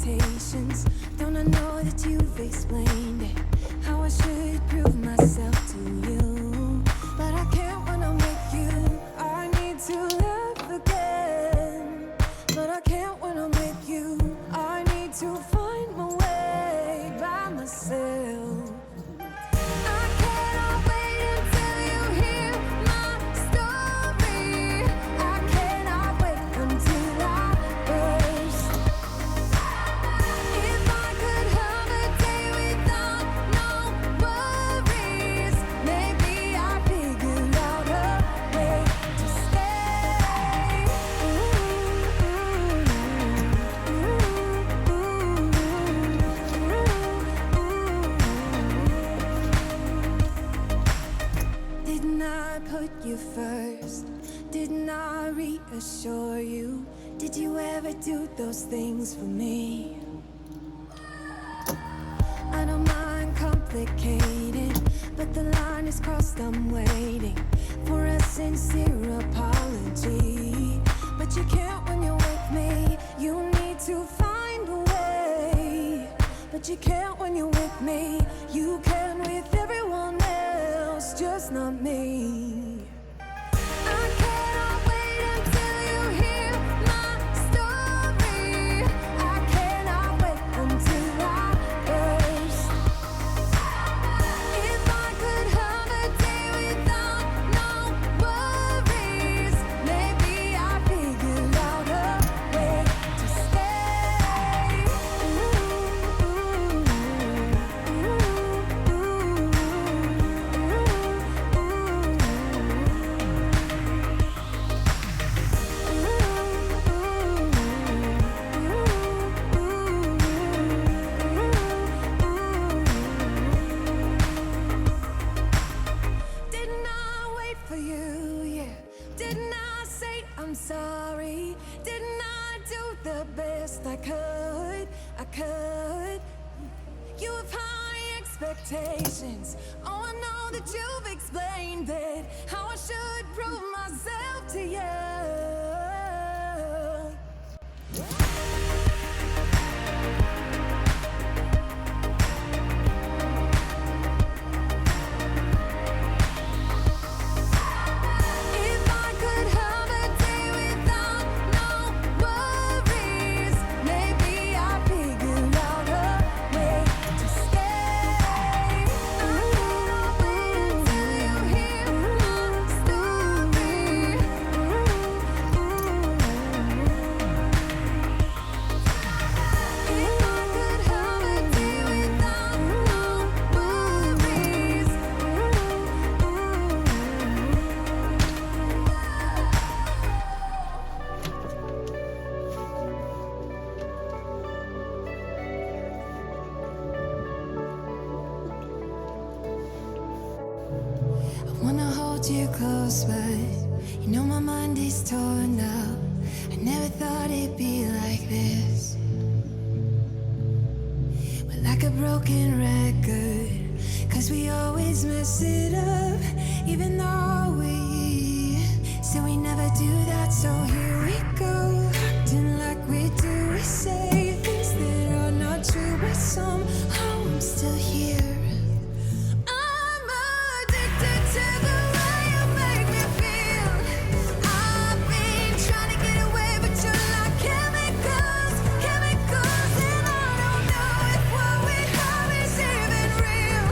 expectations. Don't I know that you've explained it, how I should prove myself to you, but I can't when I'm with you. I need to laugh again, but I can't when I'm with you. I need to find my way by myself. I cannot wait until you hear my story. I cannot wait until I burst. If I could have a day without no worries, maybe I'd figure out a way to stay. Didn't I put you first? Didn't I reassure you? Did you ever do those things for me? I don't mind complicated, but the line is crossed. I'm waiting for a sincere apology, but you can't when you're with me. You need to find a way, but you can't when you're with me. You can with everyone else, just not me. I cannot wait until you hear my story. I cannot wait until I burst. If I could have a day without no worries, maybe I'd figure out a way to stay. Didn't I wait for you? Yeah. Didn't I say I'm sorry? Didn't I do the best I could? I could. You have high expectations. Oh, I know that you've explained it, how I should prove myself to you. If I could have a day without no worries, maybe I'd figure out a way to stay. I cannot wait until you hear my story. If I could have a day without no worries. I wanna hold you close, but you know my mind is torn up. I never thought it'd be like this. We're like a broken record, 'cause we always mess it up, even though we say we never do that. So here we go, acting like we do. We say things that are not true, but somehow I'm still here. I'm addicted to the way you make me feel. I've been trying to get away, but you're like chemicals, chemicals, and I don't know if what we have is even real.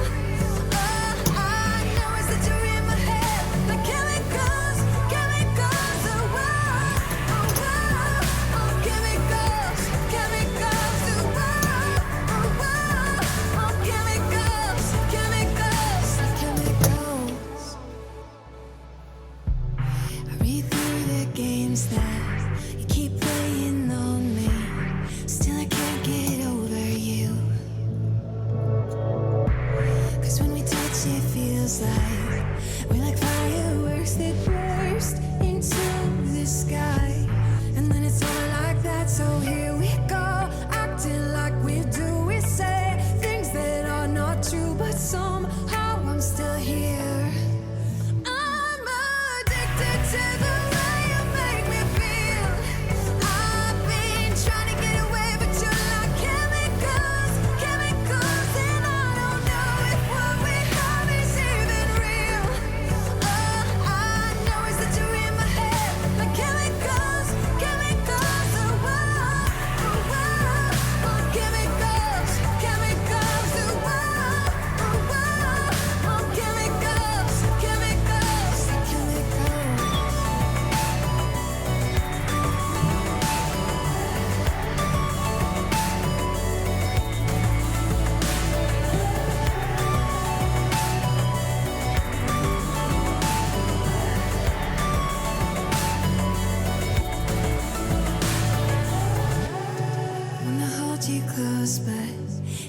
All I know is that you're in my head, like chemicals, chemicals. Oh, wow, oh, wow.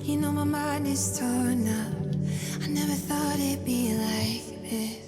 You know my mind is torn up. I never thought it'd be like this.